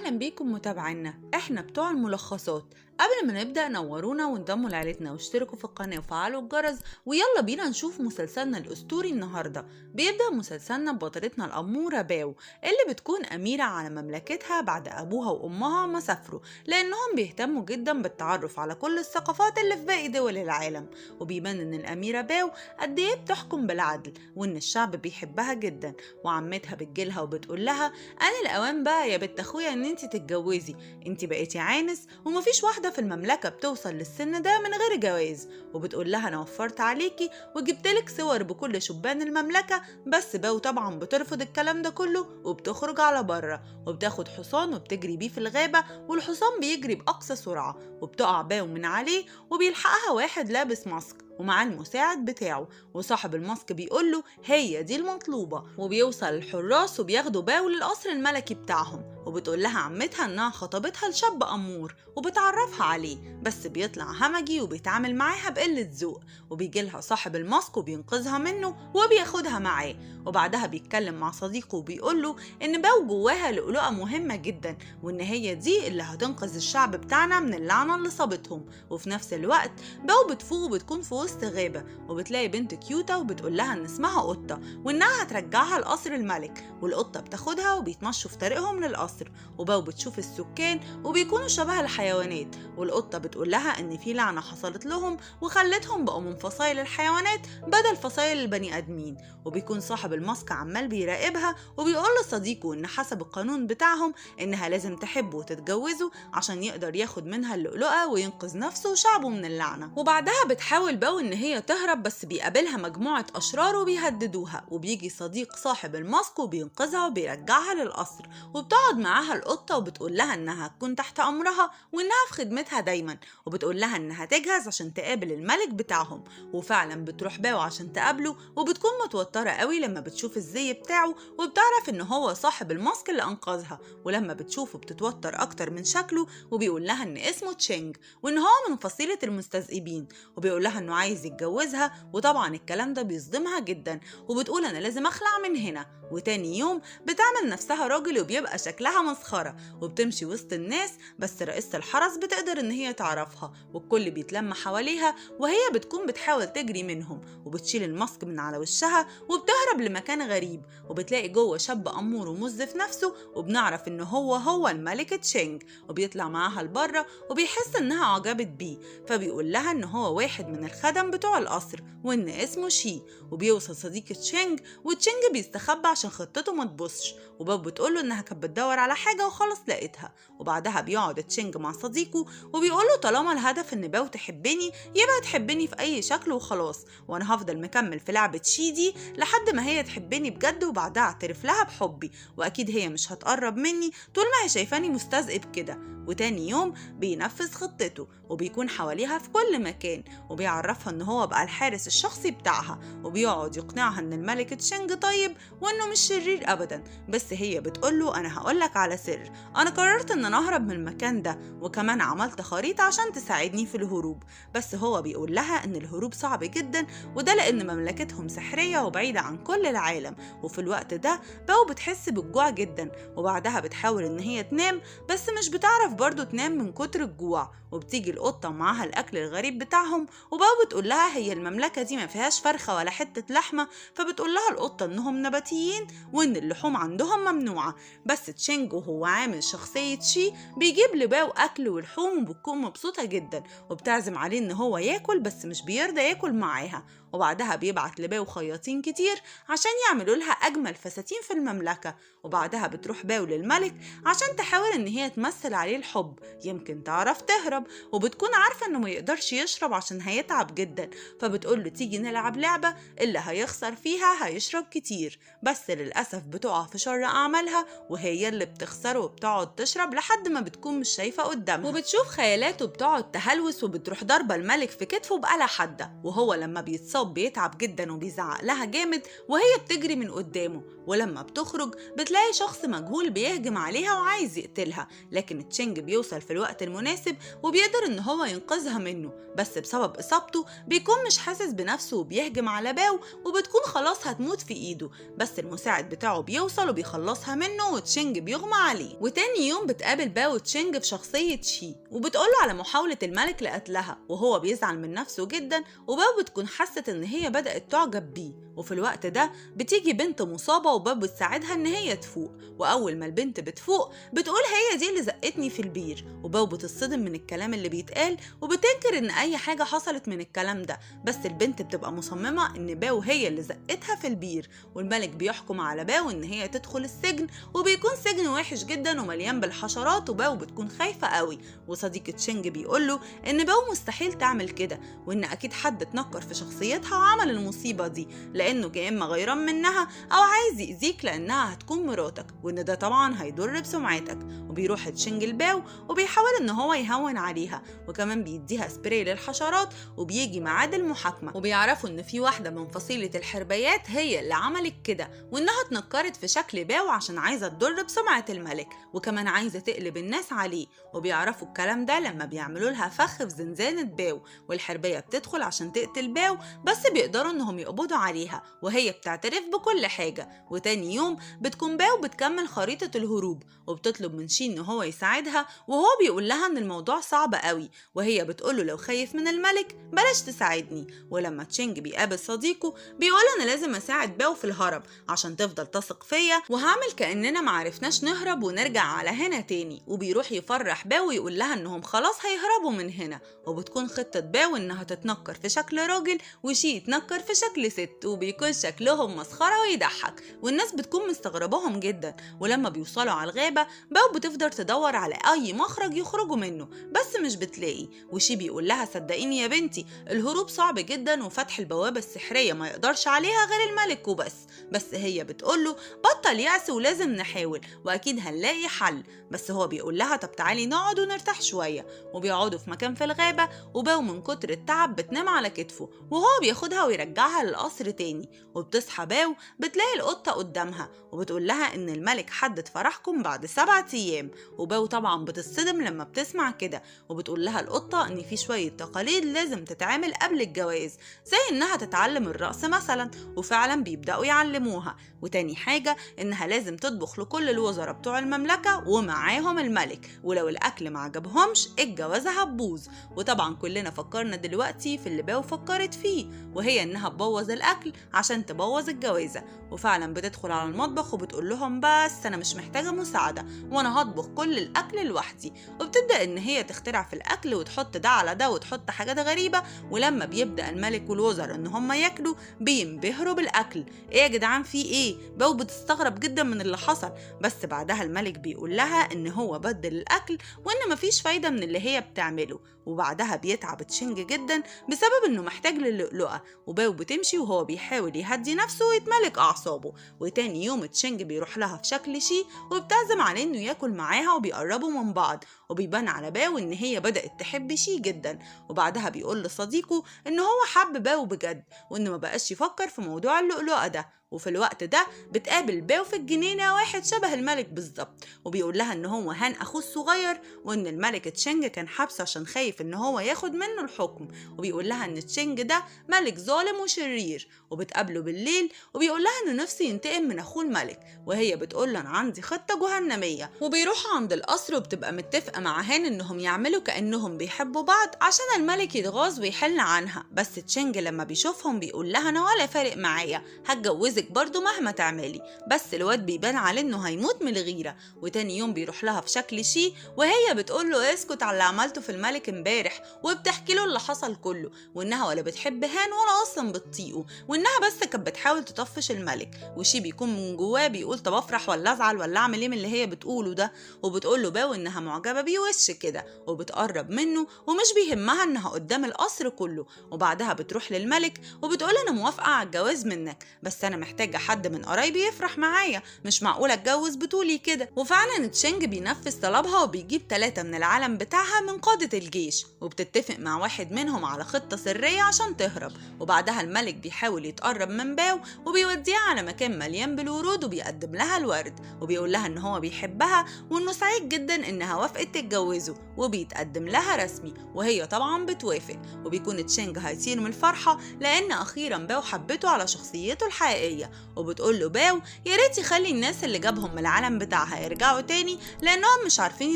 أهلا بيكم متابعينا. احنا بتوع الملخصات. قبل ما نبدأ نورونا وانضموا لعيلتنا واشتركوا في القناة وفعلوا الجرس، ويلا بينا نشوف مسلسلنا الأسطوري النهاردة. بيبدأ مسلسلنا ببطلتنا الأمورة باو، اللي بتكون أميرة على مملكتها بعد أبوها وأمها ما سافروا، لأنهم بيهتموا جدا بالتعرف على كل الثقافات اللي في باقي دول العالم. وبيبان إن الأميرة باو قد إيه بتحكم بالعدل، وإن الشعب بيحبها جدا. وعمتها بتجيلها وبتقول لها: أنا الأوان بقى يا بنت أخويا إن انتي تتجوزي، انتي بقيتي عانس ومفيش واحدة في المملكة بتوصل للسن ده من غير جواز. وبتقول لها: أنا وفرت عليكي وجبتلك صور بكل شبان المملكة. بس باو طبعا بترفض الكلام ده كله وبتخرج على بره، وبتاخد حصان وبتجري بيه في الغابة، والحصان بيجري بأقصى سرعة، وبتقع باو من عليه وبيلحقها واحد لابس ماسك ومعاه المساعد بتاعه. وصاحب الماسك بيقوله: هي دي المطلوبة. وبيوصل الحراس وبياخدوا باو للقصر الملكي بتاعهم. وبتقول لها عمتها انها خطبتها لشاب امور وبتعرفها عليه، بس بيطلع همجي وبيتعامل معاها بقلة ذوق. وبيجيلها صاحب الماسك وبينقذها منه وبياخدها معاه. وبعدها بيتكلم مع صديقه وبيقوله ان باو جواها لؤلؤة مهمة جدا، وان هي دي اللي هتنقذ الشعب بتاعنا من اللعنة اللي صابتهم. وفي نفس الوقت باو بتفوق وبتكون في وسط غابة، وبتلاقي بنت كيوتة وبتقول لها ان اسمها قطة وانها هترجعها لقصر الملك. والقطة بتاخدها وبيتمشوا في طريقهم للقصر. وباو بتشوف السكان وبيكونوا شبه الحيوانات، والقطة بتقول لها ان في لعنة حصلت لهم وخلتهم بقوا من فصائل الحيوانات بدل فصائل البني ادمين. وبيكون صاحب الماسك عمال بيراقبها وبيقول لصديقه ان حسب القانون بتاعهم انها لازم تحبه وتتجوزه عشان يقدر ياخد منها اللؤلؤة وينقذ نفسه وشعبه من اللعنة. وبعدها بتحاول باو ان هي تهرب، بس بيقابلها مجموعة اشرار وبيهددوها، وبيجي صديق صاحب الماسك وبينقذها وبيرجعها للقصر. وبتقعد معاها القطة وبتقول لها انها تكون تحت امرها وانها في خدمتها دايما، وبتقول لها انها تجهز عشان تقابل الملك بتاعهم. وفعلا بتروح باو عشان تقابله، وبتكون متوترة قوي لما بتشوف الزي بتاعه وبتعرف ان هو صاحب الماسك اللي انقذها. ولما بتشوفه بتتوتر اكتر من شكله، وبيقول لها ان اسمه تشينج وان هو من فصيلة المستذئبين، وبيقول لها انه عايز يتجوزها. وطبعا الكلام ده بيصدمها جدا، وبتقول انا لازم اخلع من هنا. وتاني يوم بتعمل نفسها راجل وبيبقى شكلها مسخرة، وبتمشي وسط الناس، بس رئيسة الحرس بتقدر ان هي تعرفها، والكل بيتلم حواليها وهي بتكون بتحاول تجري منهم. وبتشيل الماسك من على وشها وبتهرب لمكان غريب، وبتلاقي جوه شاب امور ومزف نفسه، وبنعرف ان هو الملك تشينج. وبيطلع معاها لبره وبيحس انها عجبت بيه، فبيقول لها ان هو واحد من الخدم بتوع القصر وان اسمه شي. وبيوصل صديق تشينج، وتشينج بيستخبى عشان خطته ما تبصش. وباب بتقوله انها كانت بتدور على حاجه وخلاص لقيتها. وبعدها بيقعد تشينج مع صديقه وبيقوله طالما الهدف ان باو تحبني يبقى تحبني في اي شكل وخلاص، وانا هفضل مكمل في لعبه شي دي لحد ما هي تحبني بجد، وبعدها اعترف لها بحبي، واكيد هي مش هتقرب مني طول ما هي شايفاني مستذئب كده. وتاني يوم بينفذ خطته وبيكون حواليها في كل مكان، وبيعرفها ان هو بقى الحارس الشخصي بتاعها، وبيقعد يقنعها ان الملك تشينج طيب وانه مش شرير ابدا. بس هي بتقوله انا هقولك على سر، انا قررت ان انا اهرب من المكان ده، وكمان عملت خريطة عشان تساعدني في الهروب. بس هو بيقول لها ان الهروب صعب جدا، وده لان مملكتهم سحرية وبعيدة عن كل العالم. وفي الوقت ده باو بتحس بالجوع جدا، وبعدها بتحاول ان هي تنام، بس مش بتعرف برضو تنام من كتر الجوع. وبتيجي القطة معاها الأكل الغريب بتاعهم، وباو بتقول لها هي المملكة دي ما فيهاش فرخة ولا حتة لحمة، فبتقول لها القطة إنهم نباتيين وإن اللحوم عندهم ممنوعة. بس تشينج وهو عامل شخصية شي بيجيب لباو أكل ولحوم، وبتكون مبسوطة جدا وبتعزم عليه إن هو ياكل، بس مش بيرضى ياكل معاها. وبعدها بيبعت لباو خياطين كتير عشان يعملوا لها أجمل فساتين في المملكة. وبعدها بتروح باو للملك عشان تحاول إن هي تمثل عليه الحب، يمكن تعرف تهرب. وبتكون عارفة إنه ما يقدرش يشرب عشان هيتعب جدا، فبتقول له تيجي نلعب لعبة اللي هيخسر فيها هيشرب كتير. بس للأسف بتقع في شر أعمالها وهي اللي بتخسر، وبتقعد تشرب لحد ما بتكون مش شايفة قدامها، وبتشوف خيالات وبتقعد تهلوس، وبتروح ضربة الملك في كتفه بآلة حادة. وهو لما بيتصاب باو بيتعب جدا وبيزعق لها جامد وهي بتجري من قدامه، ولما بتخرج بتلاقي شخص مجهول بيهجم عليها وعايز يقتلها، لكن تشينج بيوصل في الوقت المناسب وبيقدر ان هو ينقذها منه، بس بسبب اصابته بيكون مش حاسس بنفسه وبيهجم على باو وبتكون خلاص هتموت في ايده، بس المساعد بتاعه بيوصل وبيخلصها منه وتشينج بيغمى عليه. وتاني يوم بتقابل باو تشينج في شخصية شي وبتقوله على محاولة الملك لقتلها، وهو بيزعل من نفسه جدا، وباو بتكون حست ان هي بدأت تعجب بيه. وفي الوقت ده بتيجي بنت مصابة وباو بتساعدها ان هي تفوق، واول ما البنت بتفوق بتقول هي دي اللي زقتني في البير، وباو بتصدم من الكلام اللي بيتقال وبتنكر ان اي حاجة حصلت من الكلام ده، بس البنت بتبقى مصممة ان باو هي اللي زقتها في البير، والملك بيحكم على باو ان هي تدخل السجن، وبيكون سجن وحش جدا ومليان بالحشرات، وباو بتكون خايفة قوي. وصديق تشينج بيقوله ان باو مستحيل تعمل كده، وان اكيد حد اتنكر في شخصيتها وعمل المصيبة دي، لانه يا اما غيران منها او عايز يأذيك لانها هتكون مراتك، وان ده طبعا هيضر بسمعتك. وبيروح تشينج لباو وبيحاول ان هو يهون عليها، وكمان بيديها سبراي للحشرات، وبيجي ميعاد المحاكمة وبيعرفوا ان في واحدة من فصيلة الحربيات هي اللي عملت كده، وانها اتنكرت في شكل باو عشان عايزة تضر بسمعة الملك، وكمان عايزة تقلب الناس عليه. وبيعرفوا الكلام ده لما بيعملوا لها فخ في زنزانة باو، والحربية بتدخل عشان تقتل باو، بس بيقدروا انهم يقبضوا عليها وهي بتعترف بكل حاجة. وتاني يوم بتكون باو بتكمل خريطة الهروب، وبتطلب من شي ان هو يساعدها، وهو بيقول لها ان الموضوع صعب قوي، وهي بتقوله لو خايف من الملك بلاش تساعدني. ولما تشينج بيقابل صديقه بيقول انا لازم اساعد باو في الهرب عشان تفضل تثق فيا، وهعمل كأننا معرفناش نهرب ونرجع على هنا تاني. وبيروح يفرح باو ويقول لها انهم خلاص هيهربوا من هنا، وبتكون خطة باو انها تتنكر في شكل راجل وشي يتنكر في شكل ست، وبيكون شكلهم مسخرة ويضحك، والناس بتكون مستغرباهم جدا. ولما بيوصلوا على الغابة باو بتفضل تدور على اي مخرج يخرجوا منه بس مش بتلاقي، وشي بيقول لها صدقيني يا بنتي الهروب صعب جدا وفتح البوابة السحرية ما يقدرش عليها غير الملك وبس. بس هي بتقوله بطل يأس ولازم نحاول واكيد هنلاقي حل، بس هو بيقول لها طب تعالي نقعد ونرتاح شوية. وبيقعدوا في مكان في الغابة، وباو من كتر التعب بتنام على كتفه وهو بياخدها ويرجعها للقصر تاني. وبتصحى باو بتلاقي القطة قدامها وبتقول لها ان الملك حدد فرحكم بعد 7 ايام، وباو طبعا بتصدم لما بتسمع كده، وبتقول لها القطة ان في شوية تقاليد لازم تتعمل قبل الجواز، زي انها تتعلم الرقص مثلا، وفعلا بيبدأوا يعلموها. وتاني حاجة انها لازم تطبخ لكل الوزراء بتوع المملكة ومعاهم الملك، ولو الاكل ما عجبهمش الجوازة هتبوظ. وطبعا كلنا فكرنا دلوقتي في اللي باو فكرت فيه، وهي انها تبوظ الاكل عشان تبوظ الجوازة. وفعلا بتدخل على المطبخ وبتقول لهم بس انا مش محتاجة مساعدة وانا هطبخ كل الاكل لوحدي، وبتبدأ ان هي تخترع في الاكل وتحط ده على ده وتحط حاجات غريبة. ولما بيبدأ الملك والوزراء ان هم ياكلوا بينبهروا بالاكل. ايه يا جدعان في ايه؟ باو بتستغرب جدا من اللي حصل، بس بعدها الملك بيقول لها ان هو بدل الاكل وان مفيش فايدة من اللي هي بتعمله. وبعدها بيتعب تشينج جدا بسبب انه محتاج للؤلؤة، وباو بتمشي وهو بيحاول يهدي نفسه ويتملك اعصابه. وتاني يوم تشينج بيروح لها في شكل شي وبتعزم عليه انه ياكل معاها وبيقربوا من بعض، وبيبان على باو ان هي بدأت تحب شي جدا. وبعدها بيقول لصديقه ان هو حب باو بجد وانه ما بقاش يفكر في موضوع اللؤلؤة ده. وفي الوقت ده بتقابل باو في الجنينة واحد شبه الملك بالظبط، وبيقول لها ان هو هان اخوه الصغير، وان الملك تشينج كان حابسه عشان خايف ان هو ياخد منه الحكم. وبيقول لها ان تشينج ده ملك ظالم وشرير. وبتقابله بالليل وبيقول لها انه نفسه ينتقم من اخوه الملك، وهي بتقول له انا عندي خطة جهنمية. وبيروحوا عند القصر وبتبقى متفقة مع هان انهم يعملوا كأنهم بيحبوا بعض عشان الملك يتغاظ ويحل عنها. بس تشينج لما بيشوفهم بيقول لها انا ولا فارق معايا هتجوزك برضو مهما تعملي. بس الواد بيبان عليه انه هيموت من الغيرة. وتاني يوم بيروح لها في شكل شي وهي بتقول له اسكت على اللي عملته في الملك امبارح، وبتحكي له اللي حصل كله، وانها ولا بتحب هان ولا اصلا بتطيقه، وانها بس كانت بتحاول تطفش الملك. وشي بيكون من جواه بيقول طب افرح ولا ازعل ولا اعمل ايه من اللي هي بتقوله ده. وبتقول له باو انها معجبة بيه وش كده، وبتقرب منه ومش بيهمها انها قدام القصر كله. وبعدها بتروح للملك وبتقول انا موافقة على الجواز منك، بس انا محتاجة حد من قرايبي يفرح معايا، مش معقولة اتجوز بطولي كده. وفعلا تشينج بينفذ طلبها وبيجيب 3 من العالم بتاعها من قادة الجيش، وبتتفق مع واحد منهم على خطة سرية عشان تهرب. وبعدها الملك بيحاول يتقرب من باو وبيوديها على مكان مليان بالورود وبيقدم لها الورد، وبيقول لها ان هو بيحبها وانه سعيد جدا انها وافقت تتجوزه، وبيتقدم لها رسمي وهي طبعا بتوافق. وبيكون تشينج هيطير من الفرحة لان اخيرا باو حبته على شخصيته الحقيقية، وبتقول له باو يا ريت يخلي الناس اللي جابهم من العالم بتاعها يرجعوا تاني لانهم مش عارفين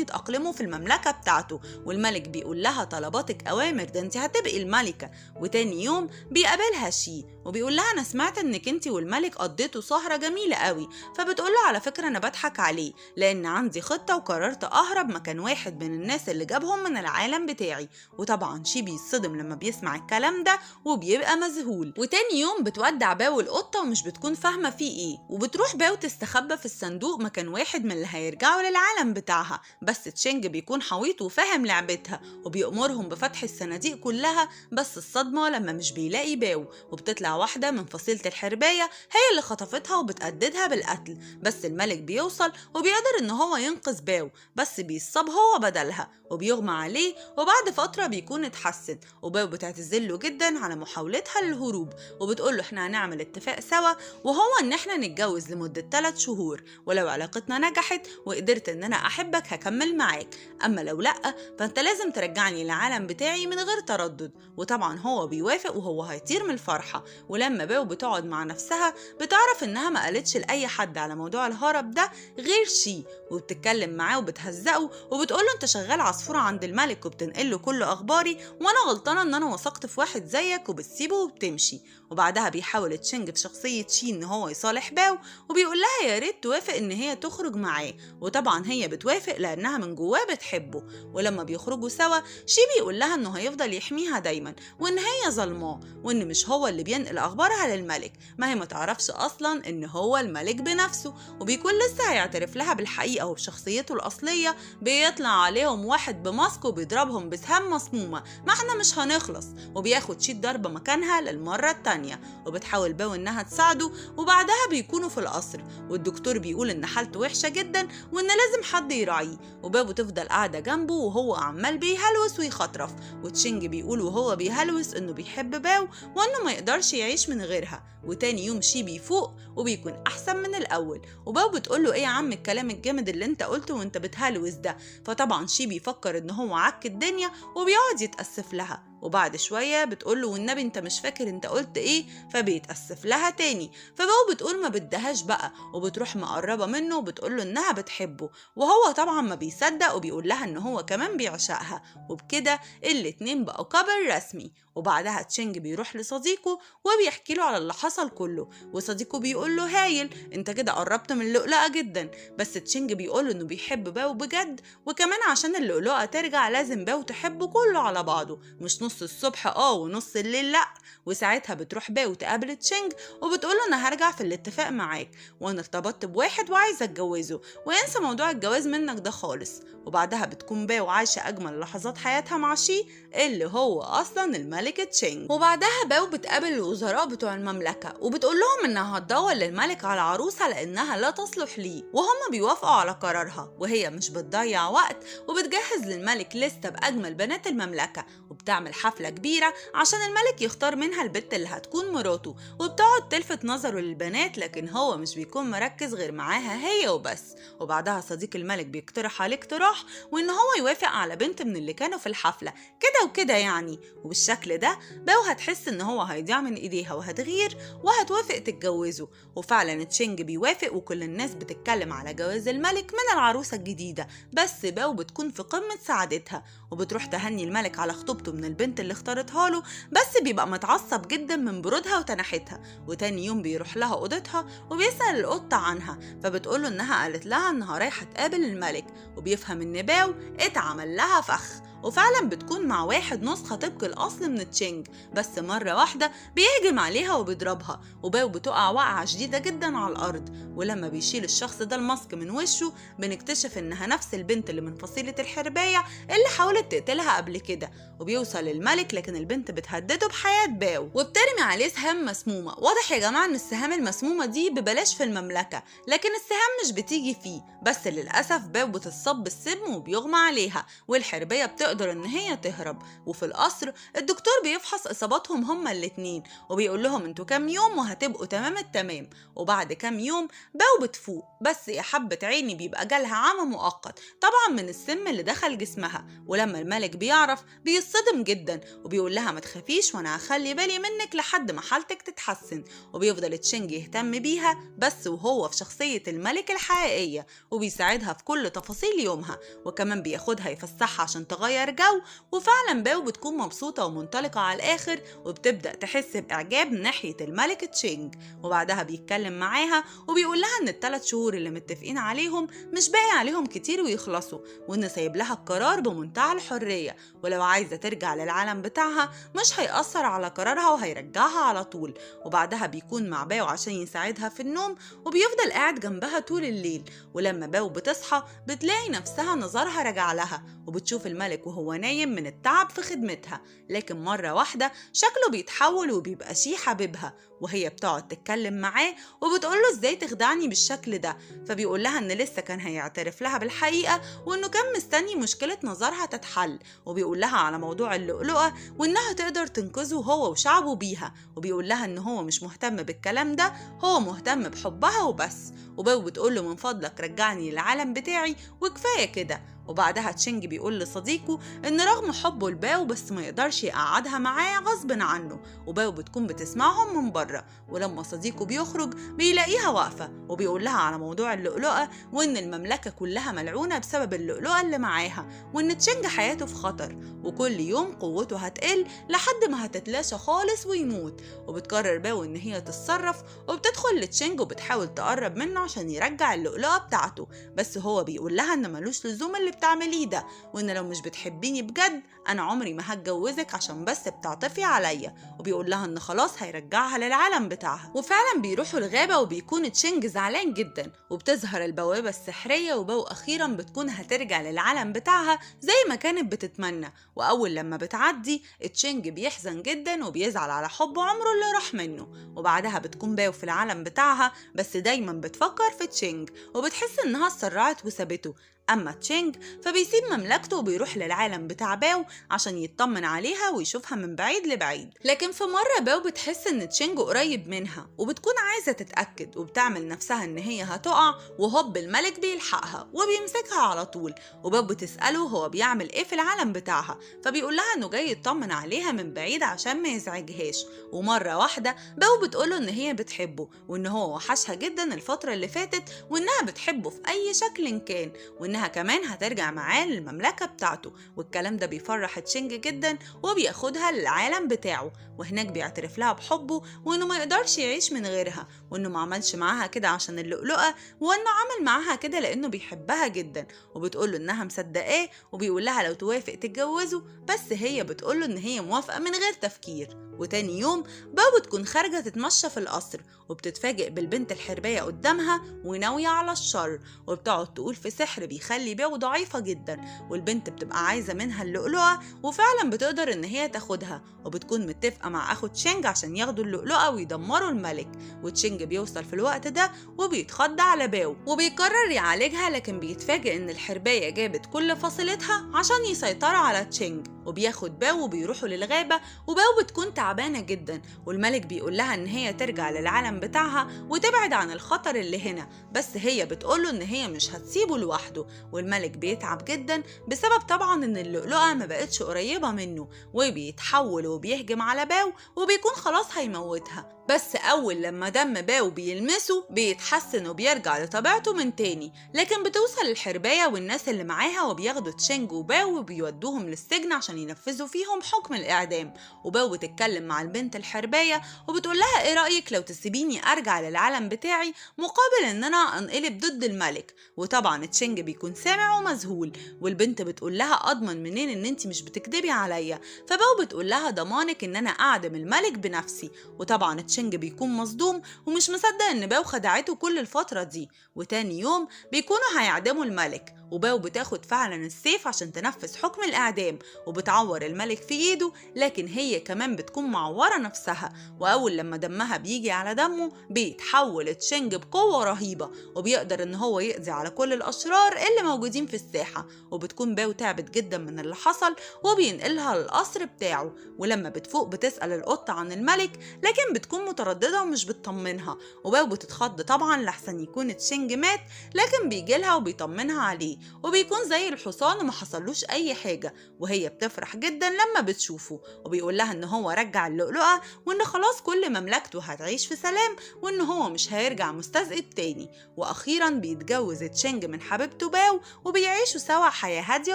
يتأقلموا في المملكة بتاعته. والملك بيقول لها طلباتك اوامر، ده انت هتبقي الملكة. وتاني يوم بيقابلها شي وبيقول لها انا سمعت انك انت والملك قضيتوا سهرة جميلة قوي. فبتقول له على فكرة انا بضحك عليه لان عندي خطة وقررت اهرب مكان واحد من الناس اللي جابهم من العالم بتاعي. وطبعا شي بيتصدم لما بيسمع الكلام ده وبيبقى مذهول. وتاني يوم بتودع باو القطة ومش بتكون فاهمة فيه ايه، وبتروح باو تستخبى في الصندوق مكان واحد من اللي هيرجعوا للعالم بتاعها. بس تشينج بيكون حويط وفاهم لعبتها وبيأمرهم بفتح الصناديق كلها، بس الصدمة لما مش بيلاقي باو، وبتطلع واحدة من فصيلة الحرباية هي اللي خطفتها وبتقددها بالقتل. بس الملك بيوصل وبيقدر ان هو ينقذ باو، بس بيصاب هو بدلها وبيغمى عليه. وبعد فترة بيكون اتحسن، وباو بتعتذرله جدا على محاولتها للهروب، وبتقوله احنا هنعمل اتفاق سوا وهو ان احنا نتجوز لمدة 3 شهور، ولو علاقتنا نجحت وقدرت ان انا احبك هكمل معاك، اما لو لأ فانت لازم ترجعني للعالم بتاعي من غير تردد. وطبعا هو بيوافق وهو هيطير من الفرحة. ولما باو بتقعد مع نفسها بتعرف انها ما قالتش لأي حد على موضوع الهرب ده غير شي، وبتتكلم معاه وبتهزقه وبتقوله انت شغال عصفورة عند الملك وبتنقله كل اخباري، وانا غلطانة ان انا وثقت في واحد زيك، وبتسيبه وبتمشي. وبعدها بيحاول تشينج بشخصية شي ان هو يصالح باو وبيقول لها يا ريت توافق ان هي تخرج معاه، وطبعا هي بتوافق لانها من جواه بتحبه. ولما بيخرجوا سوا شي بيقول لها انه هيفضل يحميها دايما وان هي ظلماه، وان مش هو اللي بينقل اخبارها للملك، ما هي ما تعرفش اصلا ان هو الملك بنفسه. وبيكون لسه هيعترف لها بالحقيقة وبشخصيته الاصلية، بيطلع عليهم واحد بماسك وبيضربهم بسهام مسمومة، ما احنا مش هنخلص، وبياخد شي ضربة مكانها للمرة التانية. وبتحاول باو انها تساعده، وبعدها بيكونوا في القصر والدكتور بيقول ان حالته وحشة جدا وان لازم حد يراعيه، وباو تفضل قاعدة جنبه وهو عمال بيهلوس ويخطرف. وتشينج بيقول وهو بيهلوس انه بيحب باو وانه ما يقدرش يعيش من غيرها. وتاني يوم شي بيفوق وبيكون احسن من الاول، وباو بتقوله ايه يا عم الكلام الجامد اللي انت قلته وانت بتهلوس ده. فطبعا شي بيفكر ان هو عك الدنيا وبيقعد يتأسف لها، وبعد شوية بتقوله والنبي انت مش فاكر انت قلت ايه، فبيتأسف لها تاني. فباو بتقول ما بدهاش بقى، وبتروح مقربة منه وبتقوله انها بتحبه، وهو طبعا ما بيصدق وبيقول لها ان هو كمان بيعشقها. وبكده الاتنين بقوا كابل رسمي. وبعدها تشينج بيروح لصديقه وبيحكي له على اللي حصل كله، وصديقه بيقول له هايل انت كده قربت من اللؤلؤة جدا. بس تشينج بيقول انه بيحب باو بجد، وكمان عشان اللؤلؤة ترجع لازم باو تحبه كله على بعضه، مش نص الصبح ونص الليل لأ. وساعتها بتروح باو تقابل تشينج وبتقوله انا هرجع في الاتفاق معاك، وانا ارتبطت بواحد وعايزه اتجوزه، وانسى موضوع الجواز منك ده خالص. وبعدها بتكون باو عايشه اجمل لحظات حياتها مع شي اللي هو اصلا الملك تشينج. وبعدها باو بتقابل الوزراء بتوع المملكه وبتقول لهم انها هتدور للملك على عروسه لانها لا تصلح ليه، وهم بيوافقوا على قرارها. وهي مش بتضيع وقت وبتجهز للملك لستة باجمل بنات المملكه، وبتعمل حفله كبيره عشان الملك يختار منها البت اللي هتكون مراته، وبتقعد تلفت نظره للبنات لكن هو مش بيكون مركز غير معاها هي وبس. وبعدها صديق الملك بيقترح عليه اقتراح وان هو يوافق على بنت من اللي كانوا في الحفله كده وكده يعني، وبالشكل ده باو هتحس ان هو هيضيع من ايديها وهتغير وهتوافق تتجوزه. وفعلا تشينج بيوافق وكل الناس بتتكلم على جواز الملك من العروسه الجديده، بس باو بتكون في قمه سعادتها وبتروح تهني الملك على خطوبته من البنت اللي اختارتها له، بس بيبقى متعصب جدا من برودها وتنحتها. وتاني يوم بيروح لها اوضتها وبيسأل القطة عنها، فبتقوله انها قالت لها انها رايحة تقابل الملك، وبيفهم ان باو اتعمل لها فخ. وفعلا بتكون مع واحد نسخة طبق الأصل من تشينج، بس مرة واحدة بيهجم عليها وبيضربها، وباو بتقع وقعة شديدة جدا على الأرض. ولما بيشيل الشخص ده الماسك من وشه بنكتشف إنها نفس البنت اللي من فصيلة الحرباية اللي حاولت تقتلها قبل كده. وبيوصل الملك لكن البنت بتهدده بحياة باو وبترمي عليه سهام مسمومة. واضح يا جماعة إن السهام المسمومة دي ببلاش في المملكة، لكن السهام مش بتيجي فيه. بس للأسف باو بتتصاب بالسم وبيغمى عليها، والحربية بتقدر إن هي تهرب. وفي القصر الدكتور بيفحص إصاباتهم هما الاتنين وبيقول لهم انتوا كام يوم وهتبقوا تمام التمام. وبعد كام يوم باو بتفوق، بس يا حبة عيني بيبقى جالها عمى مؤقت طبعا من السم اللي دخل جسمها. ولما الملك بيعرف بيصدم جدا وبيقول لها ما تخافيش وانا هخلي بالي منك لحد ما حالتك تتحسن. وبيفضل تشينج يهتم بيها بس وهو في شخصية الملك الحقيقية، وبيساعدها في كل تفاصيل يومها، وكمان بياخدها يفسحها عشان تغير جو. وفعلا باو بتكون مبسوطة ومنطلقة على الآخر، وبتبدأ تحس بإعجاب ناحية الملك تشينج. وبعدها بيتكلم معاها وبيقول لها إن ال3 شهور اللي متفقين عليهم مش باقي عليهم كتير ويخلصوا، وإن سايب لها القرار بمنتهى الحرية، ولو عايزة ترجع للعالم بتاعها مش هيأثر على قرارها وهيرجعها على طول. وبعدها بيكون مع باو عشان يساعدها في النوم، وبيفضل قاعد جنبها طول الليل. ولما باو بتصحى بتلاقي نفسها نظرها رجع لها، وبتشوف الملك وهو نايم من التعب في خدمتها. لكن مرة واحدة شكله بيتحول وبيبقى شي حبيبها، وهي بتقعد تتكلم معاه وبتقوله ازاي تخدعني بالشكل ده. فبيقول لها ان لسه كان هيعترف لها بالحقيقة وانه كان مستني مشكلة نظرها تتحل. وبيقول لها على موضوع اللؤلؤة وانها تقدر تنقذه هو وشعبه بيها. وبيقول لها ان هو مش مهتم بالكلام ده، هو مهتم بحبها وبس. وباو بتقوله من فضلك رجعني للعالم بتاعي وكفاية كده. وبعدها تشينج بيقول لصديقه ان رغم حبه لباو بس ما يقدرش يقعدها معاه غصب عنه. وباو بتكون بتسمعهم من بره، ولما صديقه بيخرج بيلاقيها واقفة وبيقول لها على موضوع اللؤلؤة وان المملكة كلها ملعونة بسبب اللؤلؤة اللي معاها، وان تشينج حياته في خطر وكل يوم قوته هتقل لحد ما هتتلاشى خالص ويموت. وبتقرر باو ان هي تتصرف وبتدخل لتشينج وبتحاول تقرب منه عشان يرجع اللؤلؤة بتاعته، بس هو بيقول لها ان ملوش لزوم اللي بتعمليه ده، وان لو مش بتحبيني بجد انا عمري ما هتجوزك عشان بس بتعطفي عليا. وبيقول لها ان خلاص هيرجعها للعالم بتاعها. وفعلا بيروحوا الغابة وبيكون تشينج زعلان جدا، وبتظهر البوابة السحرية وباو اخيرا بتكون هترجع للعالم بتاعها زي ما كانت بتتمنى. واول لما بتعدي تشينج بيحزن جدا وبيزعل على حب عمره اللي راح منه. وبعدها بتكون باو في العالم بتاعها بس دايما بتفكر في تشينج وبتحس انها اتسرعت وسابته. أما تشينج فبيسيب مملكته وبيروح للعالم بتاع باو عشان يطمن عليها ويشوفها من بعيد لبعيد. لكن في مرة باو بتحس إن تشينج قريب منها وبتكون عايزة تتأكد، وبتعمل نفسها إن هي هتقع، وهوب الملك بيلحقها وبيمسكها على طول. وباو بتسأله هو بيعمل إيه في العالم بتاعها، فبيقول لها إنه جاي يطمن عليها من بعيد عشان ما يزعجهاش. ومرة واحدة باو بتقوله إن هي بتحبه وإن هو وحشها جدا الفترة اللي فاتت، وإنها بتحبه في أي شكل كان، وإنها كمان هترجع معاه للمملكة بتاعته. والكلام ده بيفرح تشينج جدا وبياخدها للعالم بتاعه، وهناك بيعترف لها بحبه وإنه ما يقدرش يعيش من غيرها، وإنه ما عملش معاها كده عشان اللؤلؤة، وإنه عمل معاها كده لأنه بيحبها جدا. وبتقوله إنها مصدقاه وبيقول لها لو توافق تتجوزه، بس هي بتقوله إن هي موافقة من غير تفكير. وتاني يوم باو بتكون خارجة تتمشى في القصر وبتتفاجئ بالبنت الحرباية قدامها وناوية على الشر، وبتقعد تقول في سحر بيخلي باو ضعيفة جدا، والبنت بتبقى عايزة منها اللؤلؤة وفعلا بتقدر ان هي تاخدها. وبتكون متفقة مع اخو تشينج عشان ياخدوا اللؤلؤة ويدمروا الملك. وتشينج بيوصل في الوقت ده وبيتخض على باو وبيقرر يعالجها، لكن بيتفاجئ ان الحرباية جابت كل فصيلتها عشان يسيطروا على تشينج. وبياخد باو وبيروحوا للغابة، وباو بتكون تعبانة جدا، والملك بيقول لها ان هي ترجع للعالم بتاعها وتبعد عن الخطر اللي هنا، بس هي بتقوله ان هي مش هتسيبه لوحده. والملك بيتعب جدا بسبب طبعا ان اللؤلؤة ما بقتش قريبة منه، وبيتحول وبيهجم على باو وبيكون خلاص هيموتها. بس أول لما دم باو بيلمسه بيتحسن وبيرجع لطبيعته من تاني، لكن بتوصل الحرباية والناس اللي معاها وبياخدوا تشينج وباو وبيودوهم للسجن عشان ينفذوا فيهم حكم الإعدام. وباو بتتكلم مع البنت الحرباية وبتقول لها إيه رأيك لو تسيبيني أرجع للعالم بتاعي مقابل إن أنا أنقلب ضد الملك؟ وطبعا تشينج بيكون سامع ومذهول، والبنت بتقول لها أضمن منين إن أنت مش بتكدبي عليا؟ فباو بتقول لها ضمانك إن أنا أعدم الملك بنفسي. وطبعا تشينج بيكون مصدوم ومش مصدق إن باو خدعته كل الفترة دي. وتاني يوم بيكونوا هيعدموا الملك، وباو بتاخد فعلا السيف عشان تنفذ حكم الإعدام وبتعور الملك في إيده، لكن هي كمان بتكون معورة نفسها. وأول لما دمها بيجي على دمه بيتحول تشينج بقوة رهيبة وبيقدر إن هو يقضي على كل الأشرار اللي موجودين في الساحة. وبتكون باو تعبت جدا من اللي حصل وبينقلها للقصر بتاعه. ولما بتفوق بتسأل القطة عن الملك، لكن بتكون مترددة ومش بتطمنها. وباو بتتخض طبعا لحسن يكون تشينج مات، لكن بيجيلها وبيطمنها عليه وبيكون زي الحصان وما حصلوش اي حاجة. وهي بتفرح جدا لما بتشوفه وبيقول لها ان هو رجع اللؤلؤة وان خلاص كل مملكته هتعيش في سلام وان هو مش هيرجع مستذئب تاني. واخيرا بيتجوز تشينج من حبيبته باو وبيعيشوا سوا حياة هادية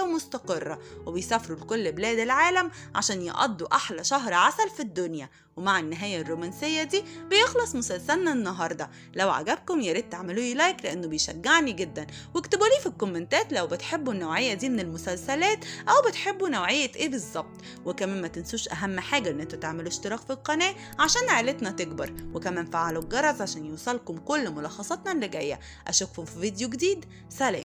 ومستقرة، وبيسافروا لكل بلاد العالم عشان يقضوا احلى شهر عسل في الدنيا. ومع النهاية الرومانسية دي بيخلص مسلسلنا النهاردة. لو عجبكم ياريت تعملوا لي لايك لأنه بيشجعني جدا، واكتبوا لي في الكومنتات لو بتحبوا النوعية دي من المسلسلات أو بتحبوا نوعية إيه بالظبط. وكمان ما تنسوش أهم حاجة إن انتوا تعملوا اشتراك في القناة عشان عائلتنا تكبر، وكمان فعلوا الجرس عشان يوصلكم كل ملخصاتنا اللي جاية. أشوفكم في فيديو جديد، سلام.